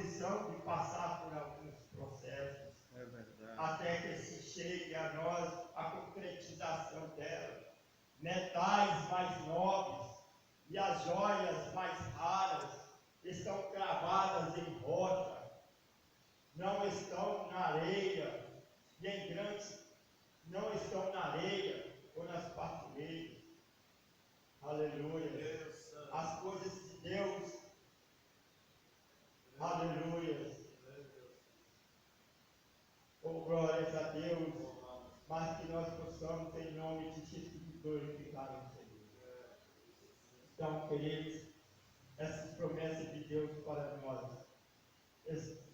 disposição de passar por alguns processos, até que se chegue a nós a concretização dela. Metais mais nobres e as joias mais raras estão cravadas em rocha, não estão na areia, e em grandes não estão na areia ou nas partilheiras. Aleluia. As coisas de Deus, aleluia. Oh, glórias a Deus, mas que nós possamos, em nome de Jesus, glorificar o Senhor. Então, queridos, essas promessas de Deus para nós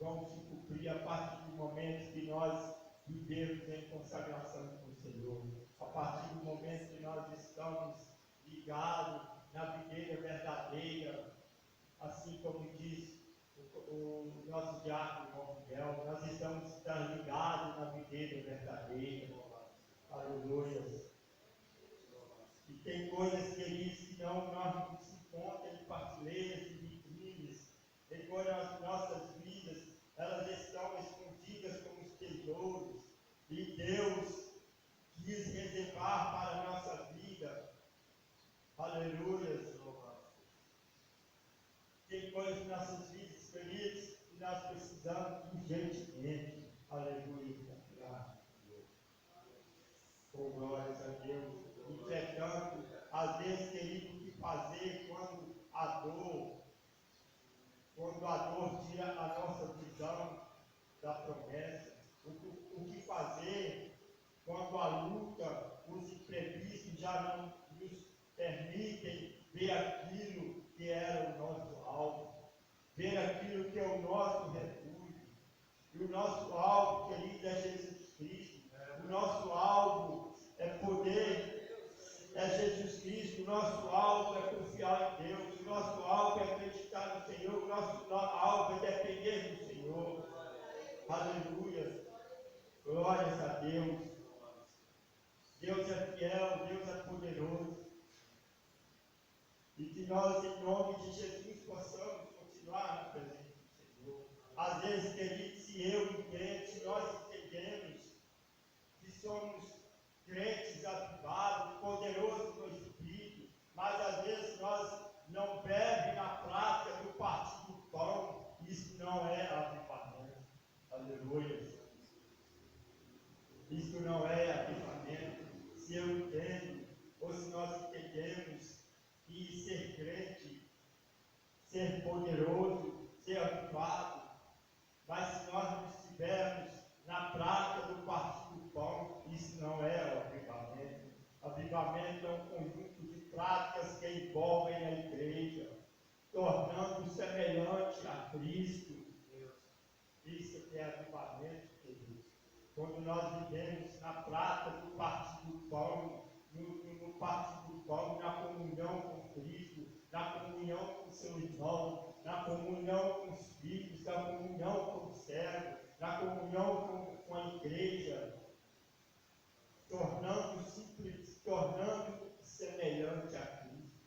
vão se cumprir a partir do momento que nós vivemos em consagração com o Senhor, a partir do momento que nós estamos ligados na videira verdadeira, assim como diz o nosso diácono Miguel, nós estamos ligados na videira verdadeira. Aleluia. E tem coisas, queridos, que nós se encontramos em partilheiras e vitrines, enquanto as nossas vidas, elas estão escondidas como os tesouros, e Deus quis reservar para a nossa vida. Aleluia. Tem coisas em nossas vidas, queridos, que nós precisamos urgentemente. Aleluia. Com glórias a Deus. Entretanto, às vezes teríamos que fazer quando a dor tira a nossa visão da promessa. O que fazer quando a luta, os imprevistos já não nos permitem ver aquilo que era o nosso alvo, ver aquilo que é o nosso refúgio. E o nosso alvo, querido, é Jesus Cristo. O nosso alvo é poder, é Jesus Cristo. O nosso alvo é confiar em Deus. O nosso alvo é acreditar no Senhor. O nosso alvo é depender do Senhor. Aleluia. Glórias a Deus. Deus é fiel, Deus é poderoso. E que nós, em nome de Jesus, possamos continuar na presença do Senhor. Às vezes, queridos, se nós entendemos que somos crentes avivados, poderosos no Espírito, mas às vezes nós não bebemos na prática do partir do pão. Isso não é avivamento. Aleluia. Isso não é avivamento. Se eu entendo, ou se nós entendemos que ser crente, ser poderoso, ser avivado, mas se nós não estivermos na prática do partir do pão, isso não é o avivamento. Avivamento é um conjunto de práticas que envolvem a igreja, tornando semelhante a Cristo. Isso que é avivamento, queridos. Quando nós vivemos na prática do partir do pão, no partir do pão, na comunhão com Cristo, na comunhão com o seu irmão, na comunhão com os filhos, na comunhão com o servo, na comunhão com a igreja, tornando semelhante a Cristo.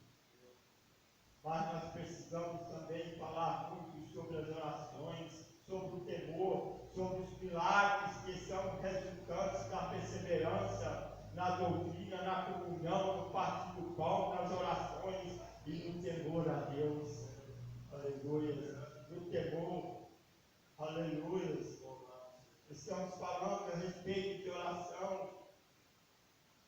Mas nós precisamos também falar muito sobre as orações, sobre o temor, sobre os milagres que são resultantes da perseverança na doutrina, na comunhão, no partir do pão, nas orações e no temor a Deus. Aleluia. No temor. Aleluia. Estamos falando a respeito de oração.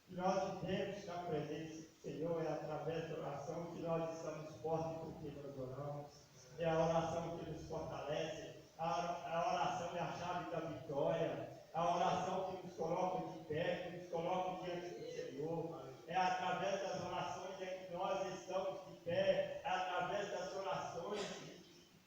Que nós vivemos na presença do Senhor, é através da oração que nós estamos fortes porque nós oramos. É a oração que nos fortalece. A oração é a chave da vitória. A oração que nos coloca de pé, que nos coloca diante do Senhor. É através das orações que nós estamos de pé. É através das orações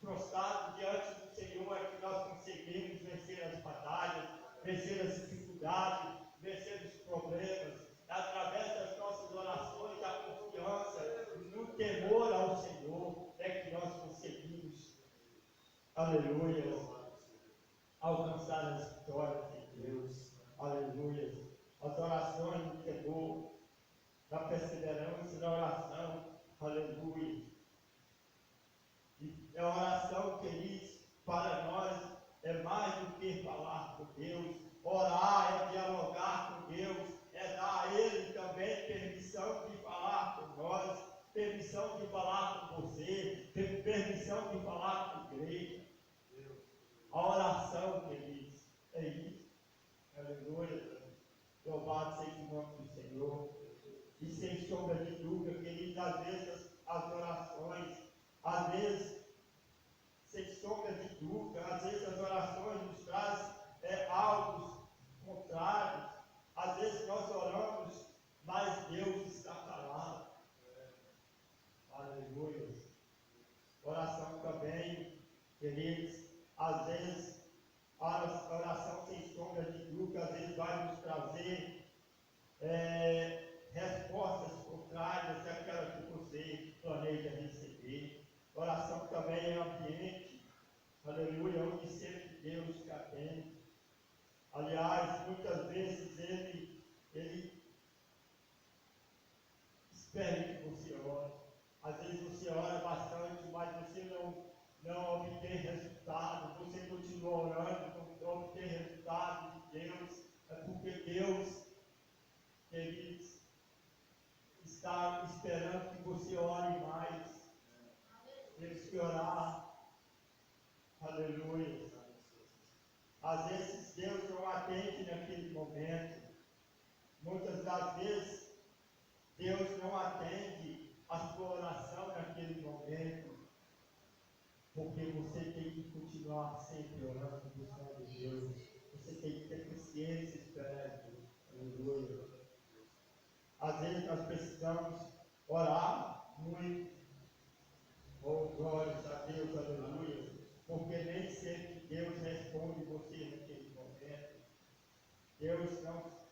prostrados diante do Senhor é que nós conseguimos vencer as batalhas, vencer as dificuldades, vencer os problemas. É através das nossas orações, da confiança, no temor ao Senhor, é que nós conseguimos, aleluia, alcançar as vitórias de Deus. Aleluia. As orações do temor, da perseverança na oração. Aleluia. E a oração, queridos, para nós é mais do que falar com Deus. Orar é dialogar com Deus, é dar a Ele também permissão de falar com nós, permissão de falar com você, permissão de falar com a igreja. A oração, queridos, é isso. Aleluia. Louvado seja o nome do Senhor. E sem sombra de dúvida, queridos, às vezes as orações, às vezes, sem sombra de dúvida, às vezes as orações nos trazem algo contrários. Às vezes nós oramos, mas Deus está calado. Aleluia. Oração também, queridos, às vezes a oração sem sombra de dúvida, às vezes vai nos trazer respostas contrárias àquelas que você planeja receber. Oração também é ambiente, aleluia, onde sempre Deus te atende. Aliás, muitas vezes Ele espera que você ore. Às vezes você ora bastante, mas você não obtém resultado. Você continua orando, não obtém resultado de Deus. É porque Deus, queridos, está esperando que você ore mais. Temos que orar. Aleluia. Às vezes Deus não atende naquele momento. Muitas das vezes Deus não atende a sua oração naquele momento. Porque você tem que continuar sempre orando, buscando Deus. Você tem que ter paciência e esperar Deus. Aleluia. Às vezes nós precisamos orar muito. Oh, glórias a Deus, aleluia. Porque nem sempre Deus responde você naquele momento. Deus não.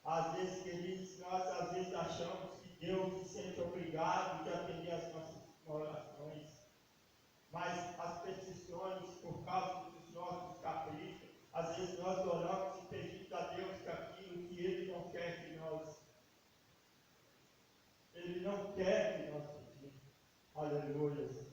Às vezes, queridos, nós às vezes achamos que Deus se sente obrigado de atender as nossas orações. Mas as petições, por causa dos nossos caprichos, às vezes nós oramos e pedimos a Deus que aquilo que Ele não quer que nós. Ele não quer que nós pedimos. Aleluia.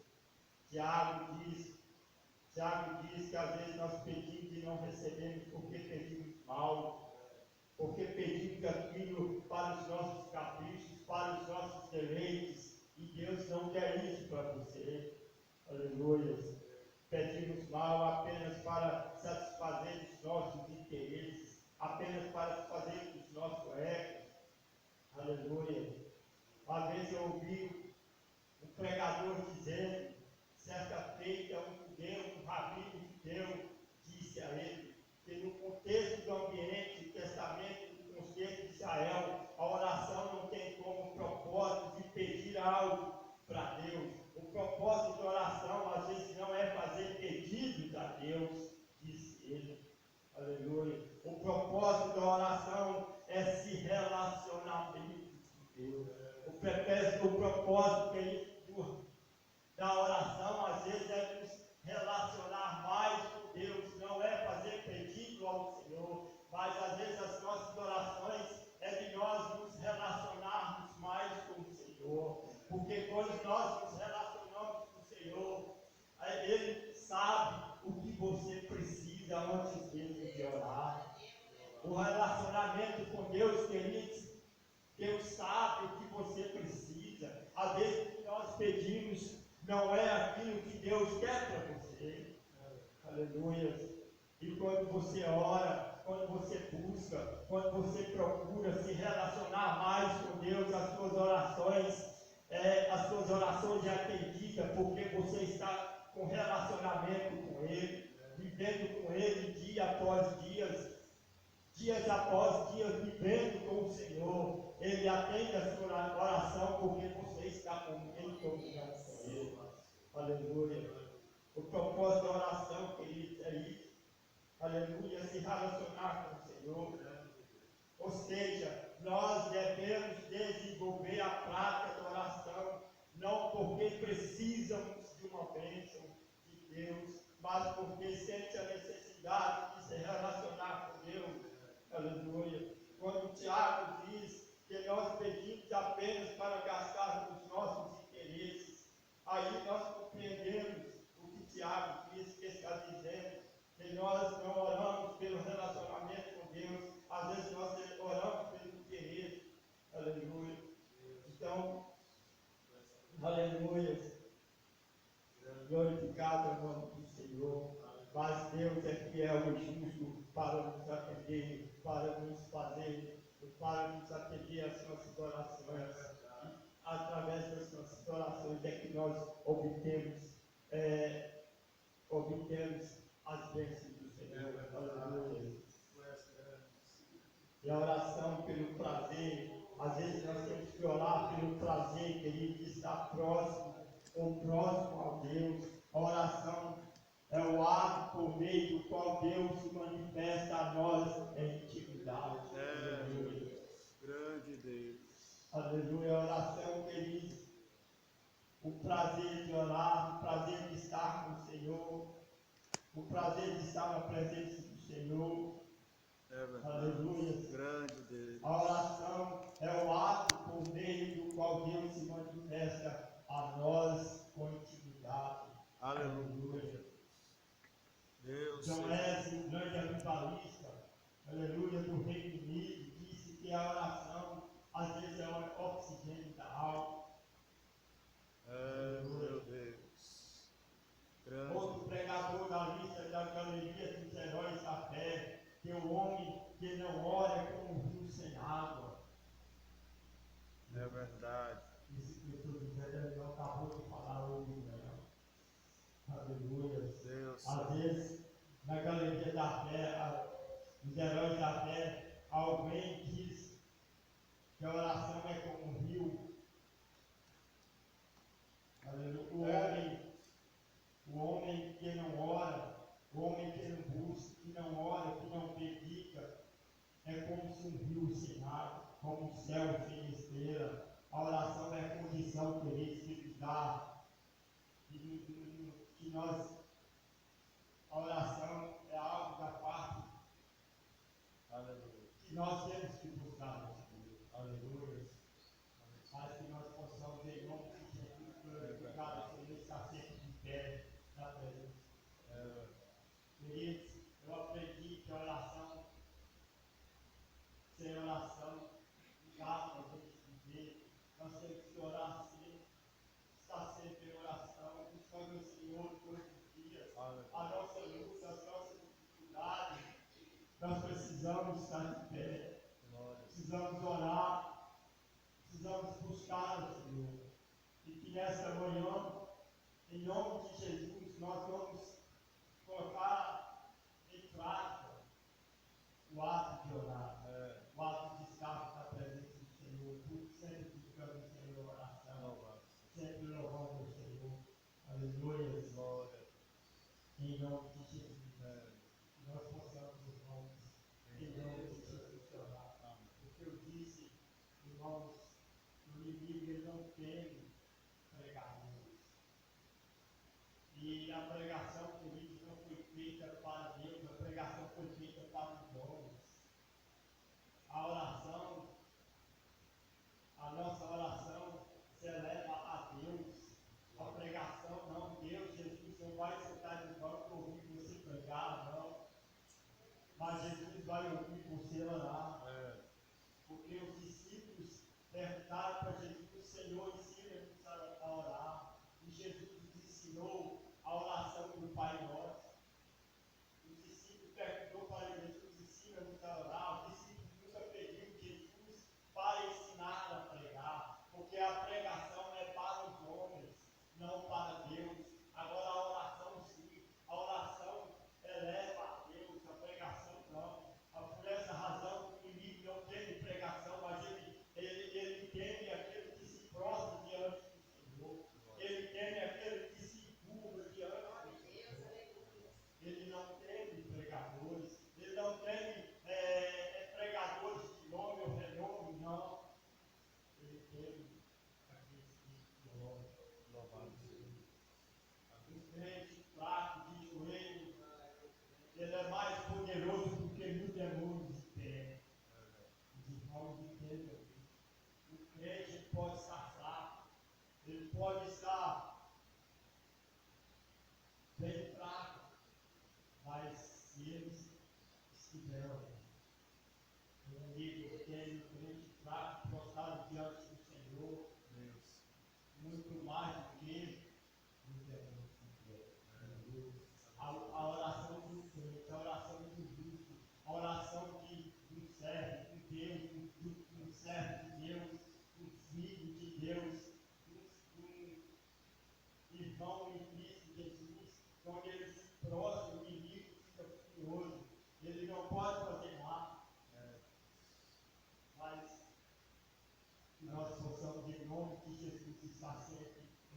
Tiago diz que às vezes nós pedimos e não recebemos porque pedimos mal, porque pedimos aquilo para os nossos caprichos, para os nossos deleites, e Deus não quer isso para você. Aleluia. Pedimos mal apenas para satisfazer os nossos interesses, apenas para satisfazer os nossos egos. Aleluia. Uma vez eu ouvi um pregador dizendo, certa feita, um rabino judeu disse a ele que no contexto do ambiente, do testamento, do contexto de Israel, a oração não tem como propósito de pedir algo para Deus. O propósito da oração, às vezes, não é fazer pedidos a Deus, disse ele. Aleluia. O propósito da oração é se relacionar com Deus. O propósito da oração, às vezes, é nos relacionar mais com Deus, não é fazer pedido ao Senhor, mas às vezes as nossas orações é de nós nos relacionarmos mais com o Senhor, porque quando nós nos relacionamos com o Senhor, Ele sabe o que você precisa antes mesmo de orar. O relacionamento com Deus, queridos, Deus sabe o que você precisa. Às vezes o que nós pedimos não é aquilo que Deus quer para você. Aleluia. E quando você ora, quando você busca, quando você procura se relacionar mais com Deus, as suas orações é atendidas, porque você está com relacionamento com Ele, vivendo com Ele dia após dias após dias, vivendo com o Senhor. Ele atende a sua oração porque você está em comunhão com Ele. Aleluia. O propósito da oração, queridos, é isso. Aleluia. Se relacionar com o Senhor. Ou seja, nós devemos desenvolver a prática da oração, não porque precisamos de uma bênção de Deus, mas porque sente a necessidade de se relacionar com Deus. Aleluia. Quando Tiago diz que nós pedimos apenas para gastar os nossos interesses, aí nós compreendemos o que Tiago diz, que está dizendo Senhor. Mas Deus é fiel e justo para nos atender, para nos atender às nossas orações. Através das nossas orações é que nós obtemos as bênçãos do Senhor. Aleluia. E a oração pelo prazer, às vezes nós temos que orar pelo prazer, querido, de estar próximo ou próximo a Deus. A oração é o ato por meio do qual Deus se manifesta a nós em intimidade. Aleluia. Grande Deus. Aleluia. A oração, querido, o prazer de orar, o prazer de estar com o Senhor, o prazer de estar na presença do Senhor. Aleluia. Grande Deus. A oração é o ato por meio do qual Deus se manifesta a nós com intimidade. Aleluia. Deus. John Wesley, um grande avivalista, aleluia, do Reino Unido, disse que a oração às vezes é o oxigênio da alma. Meu Deus. Grande. Outro pregador da lista da galeria dos heróis da fé, que o homem que não ora é como um rio sem água. É verdade. Isso que eu estou dizendo, ele não acabou de falar hoje, né? Aleluia. Deus. Às vezes, na galeria da fé, os heróis da fé, alguém diz que a oração é como um rio. Aleluia. O homem que não ora, o homem que não busca, que não ora, que não dedica, é como se um rio sem água, como um céu sem esteira. A oração é a condição, queridos, que nos dá, que nós, a oração é algo da parte. Aleluia. Que nós temos que buscar no Senhor. Aleluia. Mas que nós possamos, em nome de Jesus, glorificar o Senhor, estar sempre de pé na presença. Queridos, eu aprendi que a oração, sem oração, não dá para a gente viver. Nós temos que orar sempre, estar sempre em oração, buscando o Senhor todos os dias. A nossa luta, as nossas dificuldades, nós precisamos estar de pé, precisamos orar, precisamos buscar o Senhor. E que nessa manhã, em nome de Jesus, nós vamos colocar em prática o ato de orar, o ato de estar na presença do Senhor, sempre buscando o Senhor em oração, sempre louvando o Senhor. Aleluia. Glória. Em nome de Jesus. Que nós possamos, irmãos, em nome de Jesus, orar. Porque eu disse, irmãos, o inimigo ele não tem pregadores. E a pregação, queridos, não foi feita para Deus, a pregação foi feita para os homens. A oração, a nossa oração se eleva a Deus. A pregação não, Deus, Jesus não vai sentar no banco e ouvir você pregar, não. Mas Jesus vai ouvir você orar. Porque os discípulos perguntaram para Jesus, Senhor, ensina-nos a orar. E Jesus nos ensinou a oração do Pai.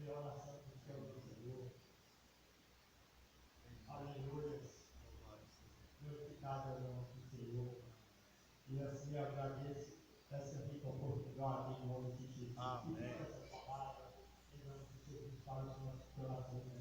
de oração do Senhor. Aleluia. Glorificado é o nome do Senhor. E assim eu agradeço essa rica oportunidade em nome de Jesus. Amém. Essa palavra, em nome de Jesus, para os nossos corações.